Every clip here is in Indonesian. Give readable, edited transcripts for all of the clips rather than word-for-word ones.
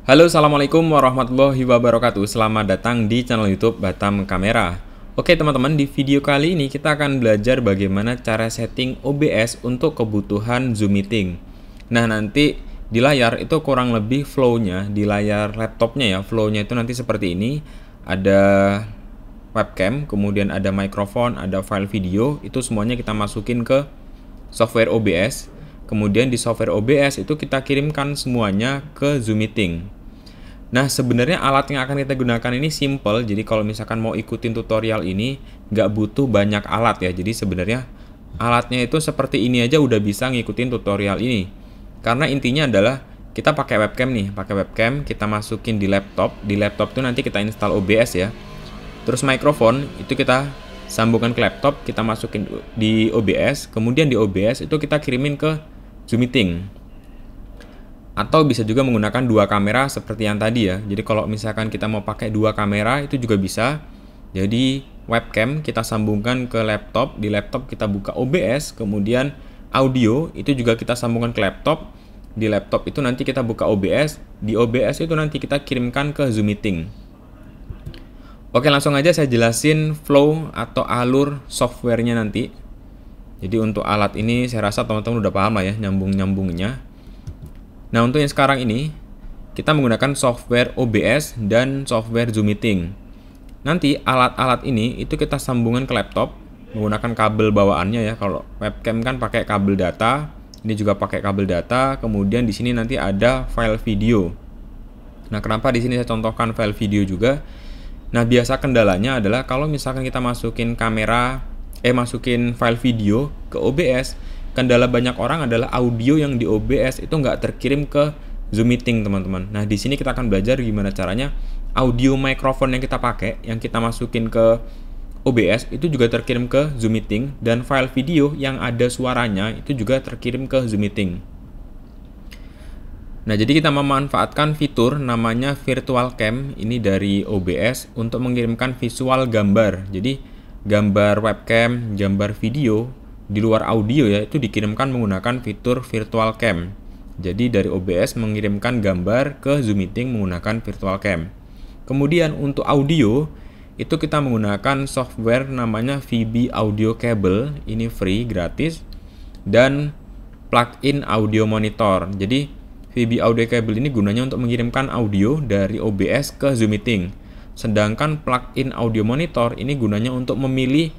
Halo, assalamualaikum warahmatullahi wabarakatuh. Selamat datang di channel YouTube Batam Kamera. Oke teman-teman, di video kali ini kita akan belajar bagaimana cara setting OBS untuk kebutuhan Zoom Meeting. Nah, nanti di layar itu kurang lebih flow-nya, di layar laptopnya ya, flow-nya itu nanti seperti ini. Ada webcam, kemudian ada mikrofon, ada file video, itu semuanya kita masukin ke software OBS. Kemudian di software OBS itu kita kirimkan semuanya ke Zoom Meeting. Nah, sebenarnya alat yang akan kita gunakan ini simple. Jadi kalau misalkan mau ikutin tutorial ini nggak butuh banyak alat ya. Jadi sebenarnya alatnya itu seperti ini aja udah bisa ngikutin tutorial ini. Karena intinya adalah kita pakai webcam nih, pakai webcam kita masukin di laptop. Di laptop itu nanti kita install OBS ya. Terus mikrofon itu kita sambungkan ke laptop, kita masukin di OBS. Kemudian di OBS itu kita kirimin ke Zoom Meeting. Atau bisa juga menggunakan dua kamera seperti yang tadi ya. Jadi kalau misalkan kita mau pakai dua kamera itu juga bisa. Jadi webcam kita sambungkan ke laptop, di laptop kita buka OBS, kemudian audio itu juga kita sambungkan ke laptop. Di laptop itu nanti kita buka OBS, di OBS itu nanti kita kirimkan ke Zoom Meeting. Oke, langsung aja saya jelasin flow atau alur softwarenya nanti. Jadi untuk alat ini saya rasa teman-teman udah paham lah ya nyambung-nyambungnya. Nah, untuk yang sekarang ini, kita menggunakan software OBS dan software Zoom Meeting. Nanti alat-alat ini itu kita sambungan ke laptop menggunakan kabel bawaannya ya. Kalau webcam kan pakai kabel data, ini juga pakai kabel data. Kemudian di sini nanti ada file video. Nah, kenapa di sini saya contohkan file video juga? Nah, biasa kendalanya adalah kalau misalkan kita masukin file video ke OBS, kendala banyak orang adalah audio yang di OBS itu nggak terkirim ke Zoom Meeting, teman-teman. Nah, di sini kita akan belajar gimana caranya audio mikrofon yang kita pakai, yang kita masukin ke OBS itu juga terkirim ke Zoom Meeting, dan file video yang ada suaranya itu juga terkirim ke Zoom Meeting. Nah, jadi kita memanfaatkan fitur namanya Virtual Cam ini dari OBS untuk mengirimkan visual gambar. Jadi gambar webcam, gambar video di luar audio ya, itu dikirimkan menggunakan fitur Virtual Cam. Jadi dari OBS mengirimkan gambar ke Zoom Meeting menggunakan Virtual Cam. Kemudian untuk audio itu kita menggunakan software namanya VB Audio Cable, ini free, gratis, dan plugin audio monitor. Jadi VB Audio Cable ini gunanya untuk mengirimkan audio dari OBS ke Zoom Meeting. Sedangkan plugin audio monitor ini gunanya untuk memilih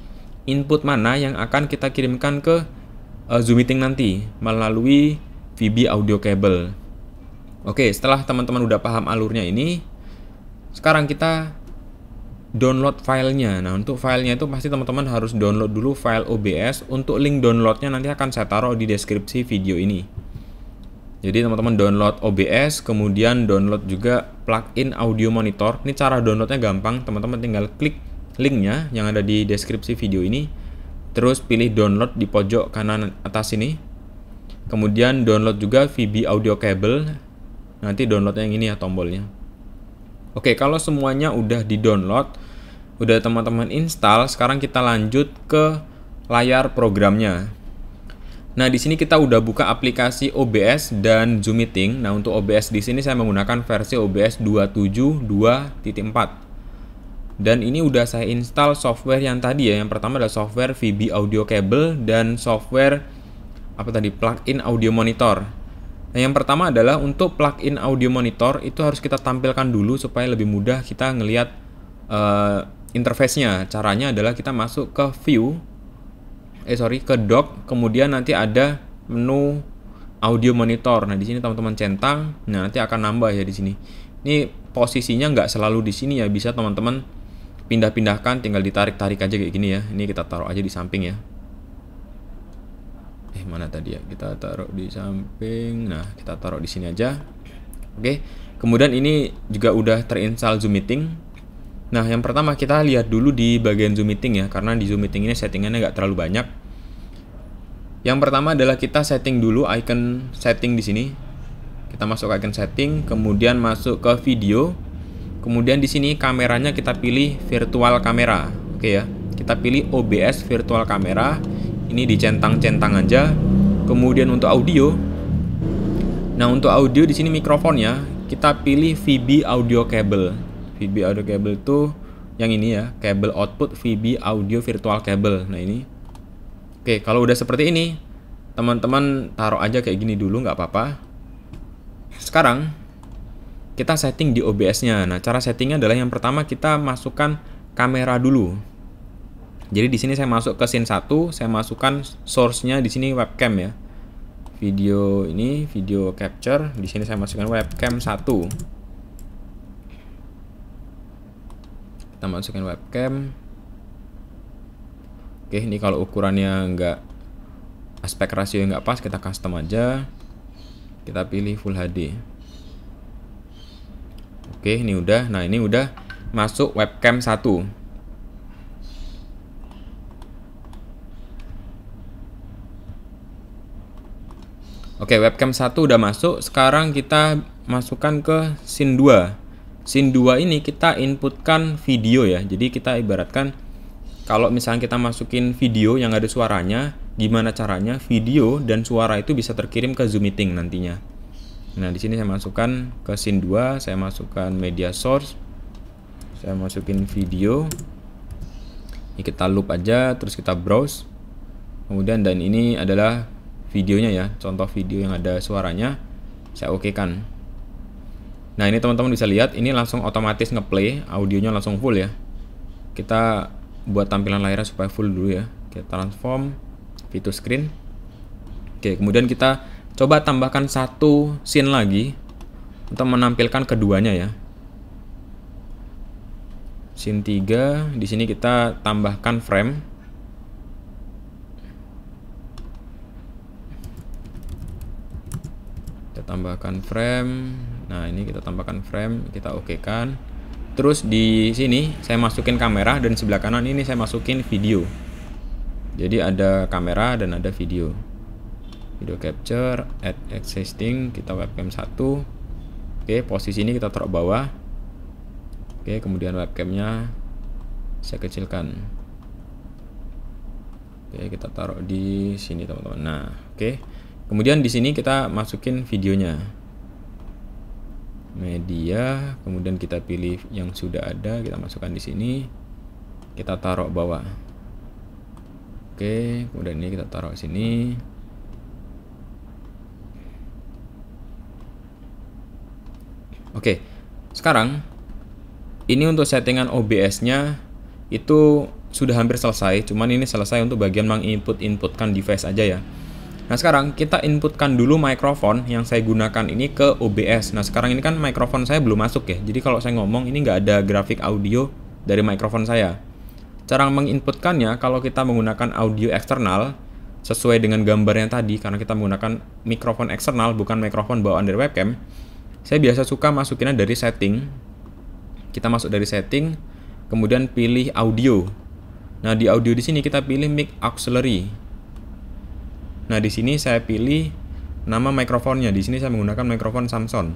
input mana yang akan kita kirimkan ke Zoom Meeting nanti melalui VB Audio Cable. Oke, setelah teman-teman udah paham alurnya ini, sekarang kita download filenya. Nah, untuk filenya itu pasti teman-teman harus download dulu file OBS. Untuk link downloadnya nanti akan saya taruh di deskripsi video ini. Jadi teman-teman download OBS, kemudian download juga plugin audio monitor. Ini cara downloadnya gampang, teman-teman tinggal klik linknya yang ada di deskripsi video ini, terus pilih download di pojok kanan atas ini, kemudian download juga VB Audio Cable, nanti downloadnya yang ini ya tombolnya. Oke, kalau semuanya udah di download, udah teman-teman install, sekarang kita lanjut ke layar programnya. Nah, di sini kita udah buka aplikasi OBS dan Zoom Meeting. Nah, untuk OBS di sini saya menggunakan versi OBS 2.7.2.4. Dan ini udah saya install software yang tadi ya. Yang pertama adalah software VB Audio Cable dan software plugin audio monitor. Nah, yang pertama adalah untuk plugin audio monitor itu harus kita tampilkan dulu supaya lebih mudah kita ngelihat interface-nya. Caranya adalah kita masuk ke ke dock, kemudian nanti ada menu audio monitor. Nah, di sini teman-teman centang. Nah, nanti akan nambah ya di sini. Ini posisinya nggak selalu di sini ya, bisa teman-teman pindah-pindahkan, tinggal ditarik-tarik aja kayak gini ya. Ini kita taruh aja di samping ya. Mana tadi ya? Kita taruh di samping. Nah, kita taruh di sini aja. Oke. Kemudian ini juga udah terinstall Zoom Meeting. Nah, yang pertama kita lihat dulu di bagian Zoom Meeting ya, karena di Zoom Meeting ini settingannya nggak terlalu banyak. Yang pertama adalah kita setting dulu icon setting di sini. Kita masuk ke icon setting, kemudian masuk ke video. Kemudian di sini kameranya kita pilih virtual kamera. Oke ya. Kita pilih OBS virtual kamera. Ini dicentang-centang aja. Kemudian untuk audio. Nah, untuk audio di sini mikrofonnya kita pilih VB audio cable. VB audio cable itu yang ini ya, kabel output VB audio virtual cable. Nah ini. Oke, kalau udah seperti ini, teman-teman taruh aja kayak gini dulu, nggak apa-apa. Sekarang kita setting di OBS-nya. Nah, cara settingnya adalah yang pertama kita masukkan kamera dulu. Jadi di sini saya masuk ke scene 1, saya masukkan source-nya di sini webcam ya. Video ini video capture, di sini saya masukkan webcam 1. Kita masukkan webcam. Oke, ini kalau ukurannya nggak, aspek rasio nggak pas, kita custom aja. Kita pilih Full HD. Oke, ini udah. Nah, ini udah masuk webcam 1. Oke, webcam 1 udah masuk. Sekarang kita masukkan ke scene 2. Scene 2 ini kita inputkan video ya. Jadi kita ibaratkan kalau misalnya kita masukin video yang ada suaranya, gimana caranya video dan suara itu bisa terkirim ke Zoom Meeting nantinya. Nah, di sini saya masukkan ke scene 2, saya masukkan media source. Saya masukin video. Ini kita loop aja, terus kita browse. Kemudian dan ini adalah videonya ya, contoh video yang ada suaranya. Saya okekan. Nah, ini teman-teman bisa lihat, ini langsung otomatis ngeplay, audionya langsung full ya. Kita buat tampilan layarnya supaya full dulu ya. Kita transform view to screen. Oke, kemudian kita coba tambahkan satu scene lagi untuk menampilkan keduanya ya. Scene 3, di sini kita tambahkan frame. Kita tambahkan frame. Nah, ini kita tambahkan frame, kita okekan. Terus di sini saya masukin kamera dan sebelah kanan ini saya masukin video. Jadi ada kamera dan ada video. Video capture, add existing, kita webcam 1. Oke, posisi ini kita taruh bawah. Oke, kemudian webcamnya saya kecilkan. Oke, kita taruh di sini teman-teman. Nah, oke. Kemudian di sini kita masukin videonya. Media, kemudian kita pilih yang sudah ada, kita masukkan di sini. Kita taruh bawah. Oke, kemudian ini kita taruh sini. Oke. Sekarang ini untuk settingan OBS-nya itu sudah hampir selesai, cuman ini selesai untuk bagian menginput-inputkan device aja ya. Nah, sekarang kita inputkan dulu mikrofon yang saya gunakan ini ke OBS. Nah, sekarang ini kan mikrofon saya belum masuk ya. Jadi kalau saya ngomong ini nggak ada grafik audio dari mikrofon saya. Cara menginputkannya kalau kita menggunakan audio eksternal sesuai dengan gambarnya tadi, karena kita menggunakan mikrofon eksternal bukan mikrofon bawaan dari webcam. Saya biasa suka masukinnya dari setting. Kita masuk dari setting, kemudian pilih audio. Nah, di audio di sini kita pilih mic auxiliary. Nah, di sini saya pilih nama mikrofonnya. Di sini saya menggunakan mikrofon Samsung.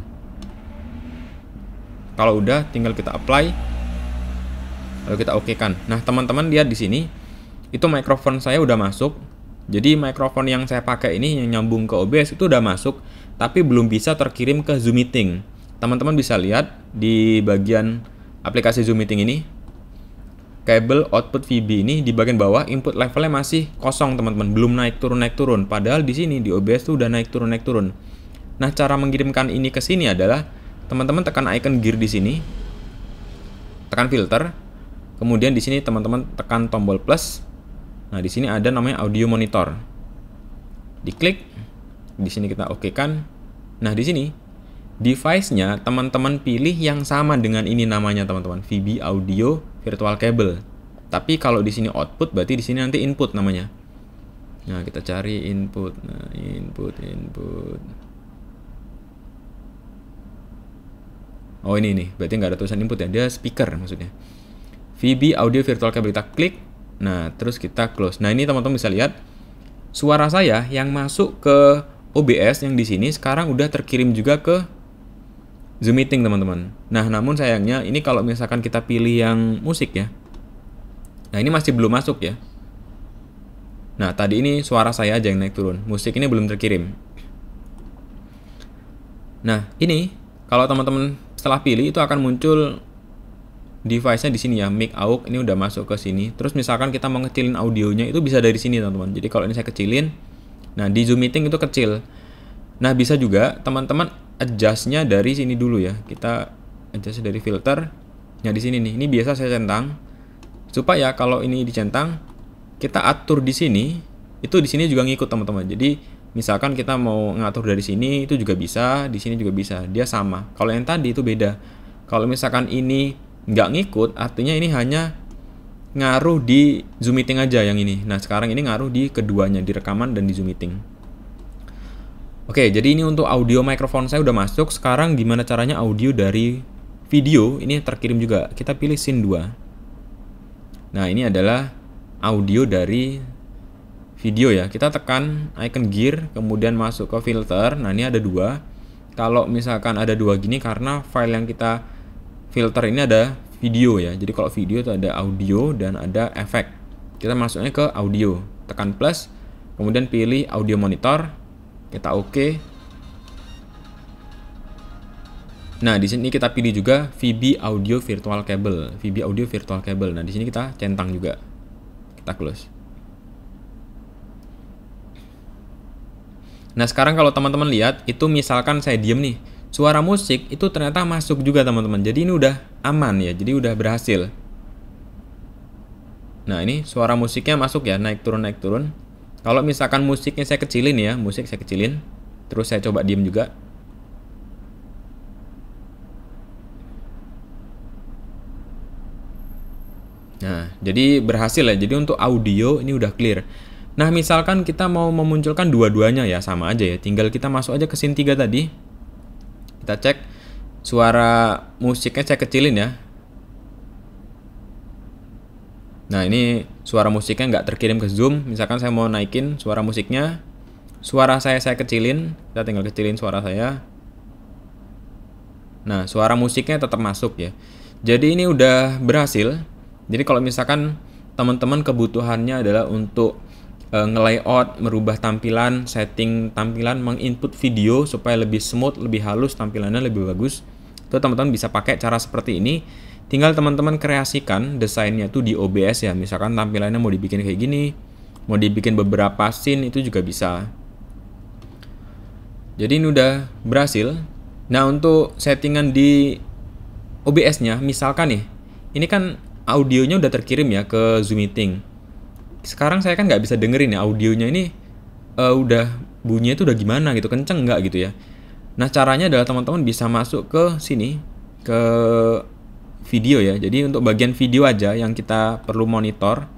Kalau udah, tinggal kita apply, lalu kita okekan. Nah, teman-teman lihat di sini, itu mikrofon saya udah masuk. Jadi mikrofon yang saya pakai ini yang nyambung ke OBS itu udah masuk, tapi belum bisa terkirim ke Zoom Meeting. Teman-teman bisa lihat di bagian aplikasi Zoom Meeting ini. Kabel output VB ini di bagian bawah input levelnya masih kosong teman-teman, belum naik turun. Padahal di sini di OBS tuh udah naik turun. Nah, cara mengirimkan ini ke sini adalah teman-teman tekan icon gear di sini, tekan filter, kemudian di sini teman-teman tekan tombol plus. Nah, di sini ada namanya audio monitor. Diklik, di sini kita okekan. Nah, di sini device-nya teman-teman pilih yang sama dengan ini namanya teman-teman, VB audio virtual cable. Tapi kalau di sini output berarti di sini nanti input namanya. Nah, kita cari input. Nah, input. Oh, ini nih. Berarti nggak ada tulisan input ya. Dia speaker maksudnya. VB audio virtual cable, kita klik. Nah, terus kita close. Nah, ini teman-teman bisa lihat suara saya yang masuk ke OBS yang di sini sekarang udah terkirim juga ke Zoom Meeting teman-teman. Nah, namun sayangnya ini kalau misalkan kita pilih yang musik ya. Nah, ini masih belum masuk ya. Nah, tadi ini suara saya aja yang naik turun. Musik ini belum terkirim. Nah, ini Kalau teman-teman setelah pilih itu akan muncul device-nya di sini ya, mic aux ini udah masuk ke sini. Terus misalkan kita mau ngecilin audionya itu bisa dari sini teman-teman. Jadi kalau ini saya kecilin, nah di Zoom Meeting itu kecil. Nah bisa juga teman-teman adjust-nya dari sini dulu ya. Kita adjust dari filter. Nah di sini nih, ini biasa saya centang. Supaya kalau ini dicentang, kita atur di sini, itu di sini juga ngikut teman-teman. Jadi misalkan kita mau ngatur dari sini itu juga bisa, di sini juga bisa. Dia sama. Kalau yang tadi itu beda. Kalau misalkan ini nggak ngikut, artinya ini hanya ngaruh di Zoom Meeting aja yang ini. Nah sekarang ini ngaruh di keduanya, di rekaman dan di Zoom Meeting. Oke, jadi ini untuk audio mikrofon saya udah masuk. Sekarang gimana caranya audio dari video ini terkirim juga. Kita pilih scene 2. Nah ini adalah audio dari video ya. Kita tekan icon gear, kemudian masuk ke filter. Nah ini ada 2. Kalau misalkan ada 2 gini karena file yang kita filter ini ada video ya. Jadi kalau video itu ada audio dan ada efek. Kita masuknya ke audio. Tekan plus, kemudian pilih audio monitor. Kita oke. Nah, di sini kita pilih juga VB Audio Virtual Cable. VB Audio Virtual Cable. Nah, di sini kita centang juga. Kita close. Nah, sekarang kalau teman-teman lihat, itu misalkan saya diem nih. Suara musik itu ternyata masuk juga teman-teman. Jadi ini udah aman ya. Jadi udah berhasil. Nah ini suara musiknya masuk ya. Naik turun. Kalau misalkan musiknya saya kecilin ya. Musik saya kecilin. Terus saya coba diem juga. Nah jadi berhasil ya. Jadi untuk audio ini udah clear. Nah misalkan kita mau memunculkan dua-duanya ya. Sama aja ya. Tinggal kita masuk aja ke scene 3 tadi. Kita cek suara musiknya saya kecilin ya. Nah ini suara musiknya nggak terkirim ke Zoom. Misalkan saya mau naikin suara musiknya, suara saya kecilin. Kita tinggal kecilin suara saya. Nah suara musiknya tetap masuk ya. Jadi ini udah berhasil. Jadi kalau misalkan teman-teman kebutuhannya adalah untuk nge-layout, merubah tampilan, setting tampilan, menginput video supaya lebih smooth, lebih halus, tampilannya lebih bagus, itu teman-teman bisa pakai cara seperti ini. Tinggal teman-teman kreasikan desainnya tuh di OBS ya. Misalkan tampilannya mau dibikin kayak gini, mau dibikin beberapa scene itu juga bisa. Jadi ini udah berhasil. Nah untuk settingan di OBS-nya, misalkan nih, ini kan audionya udah terkirim ya ke Zoom Meeting. Sekarang saya kan nggak bisa dengerin ya audionya ini udah bunyinya itu udah gimana gitu, kenceng nggak gitu ya. Nah caranya adalah teman-teman bisa masuk ke sini, ke video ya. Jadi untuk bagian video aja yang kita perlu monitor.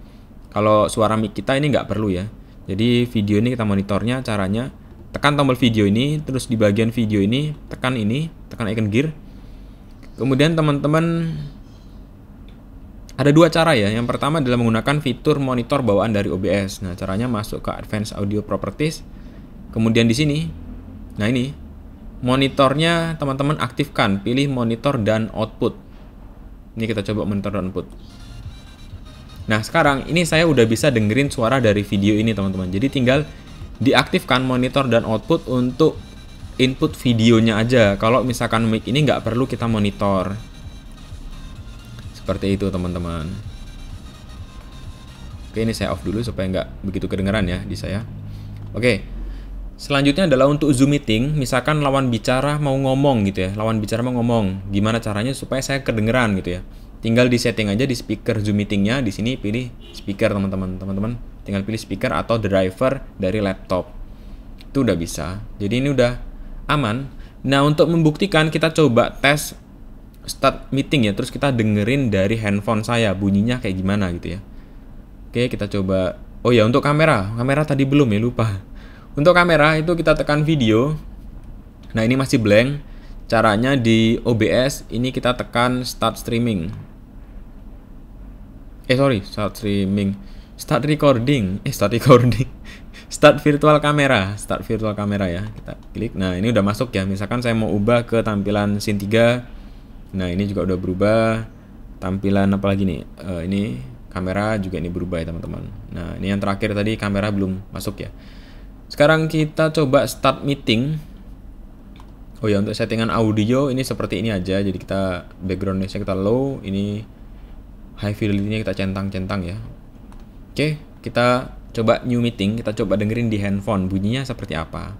Kalau suara mic kita ini nggak perlu ya. Jadi video ini kita monitornya caranya tekan tombol video ini, terus di bagian video ini tekan icon gear. Kemudian teman-teman ada 2 cara ya. Yang pertama adalah menggunakan fitur monitor bawaan dari OBS. Nah, caranya masuk ke Advanced Audio Properties. Kemudian di sini. Nah, ini monitornya teman-teman aktifkan, pilih monitor dan output. Ini kita coba monitor dan output. Nah, sekarang ini saya udah bisa dengerin suara dari video ini, teman-teman. Jadi tinggal diaktifkan monitor dan output untuk input videonya aja. Kalau misalkan mic ini nggak perlu kita monitor. Seperti itu teman-teman. Oke ini saya off dulu supaya nggak begitu kedengeran ya di saya. Oke selanjutnya adalah untuk Zoom Meeting. Misalkan lawan bicara mau ngomong gitu ya. Lawan bicara mau ngomong. Gimana caranya supaya saya kedengeran gitu ya. Tinggal di setting aja di speaker Zoom Meetingnya. Di sini pilih speaker teman-teman. Teman-teman tinggal pilih speaker atau driver dari laptop. Itu udah bisa. Jadi ini udah aman. Nah untuk membuktikan kita coba tes start meeting ya, terus kita dengerin dari handphone saya bunyinya kayak gimana gitu ya. Oke kita coba. Oh ya untuk kamera tadi belum ya, lupa. Untuk kamera itu kita tekan video. Nah ini masih blank. Caranya di OBS ini kita tekan start streaming. Start recording. Start virtual kamera ya. Kita klik. Nah ini udah masuk ya. Misalkan saya mau ubah ke tampilan scene 3. Nah ini juga udah berubah. Tampilan apa lagi nih? Ini kamera juga ini berubah ya teman-teman. Nah ini yang terakhir tadi kamera belum masuk ya. Sekarang kita coba start meeting. Oh ya, untuk settingan audio ini seperti ini aja. Jadi kita background noise-nya kita low, ini high fidelity-nya kita centang-centang ya. Oke, kita coba new meeting, kita coba dengerin di handphone bunyinya seperti apa.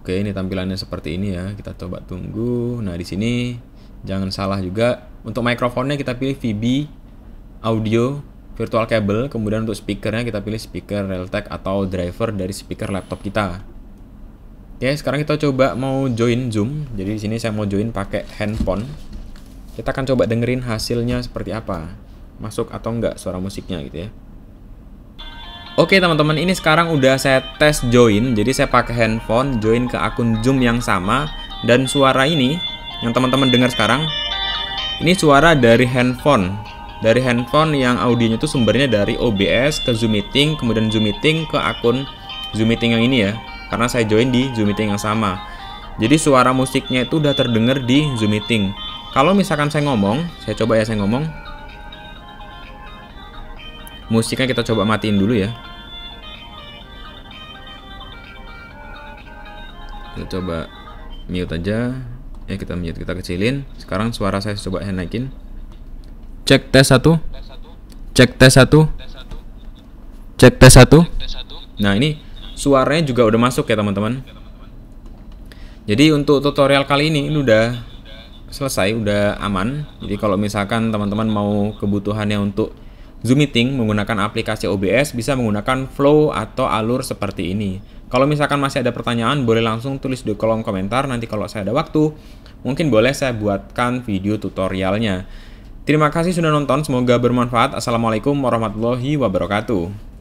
Oke, ini tampilannya seperti ini ya. Kita coba tunggu. Nah, di sini jangan salah juga. Untuk mikrofonnya kita pilih VB audio virtual cable, kemudian untuk speakernya kita pilih speaker Realtek atau driver dari speaker laptop kita. Oke, sekarang kita coba mau join Zoom. Jadi di sini saya mau join pakai handphone. Kita akan coba dengerin hasilnya seperti apa. Masuk atau enggak suara musiknya gitu ya. Oke teman-teman, ini sekarang udah saya tes join. Jadi saya pakai handphone join ke akun Zoom yang sama, dan suara ini yang teman-teman dengar sekarang ini suara dari handphone. Dari handphone yang audionya itu sumbernya dari OBS ke Zoom Meeting, kemudian Zoom Meeting ke akun Zoom Meeting yang ini ya. Karena saya join di Zoom Meeting yang sama. Jadi suara musiknya itu udah terdengar di Zoom Meeting. Kalau misalkan saya ngomong, saya coba ya saya ngomong. Musiknya kita coba matiin dulu ya. Kita coba mute aja. Ya kita mute, kita kecilin. Sekarang suara saya coba naikin. Cek tes 1. Cek tes 1. Cek tes 1. Nah, ini suaranya juga udah masuk ya teman-teman. Jadi untuk tutorial kali ini udah selesai, udah aman. Jadi kalau misalkan teman-teman mau kebutuhannya untuk Zoom Meeting menggunakan aplikasi OBS, bisa menggunakan flow atau alur seperti ini. Kalau misalkan masih ada pertanyaan, boleh langsung tulis di kolom komentar. Nanti kalau saya ada waktu, mungkin boleh saya buatkan video tutorialnya. Terima kasih sudah nonton, semoga bermanfaat. Assalamualaikum warahmatullahi wabarakatuh.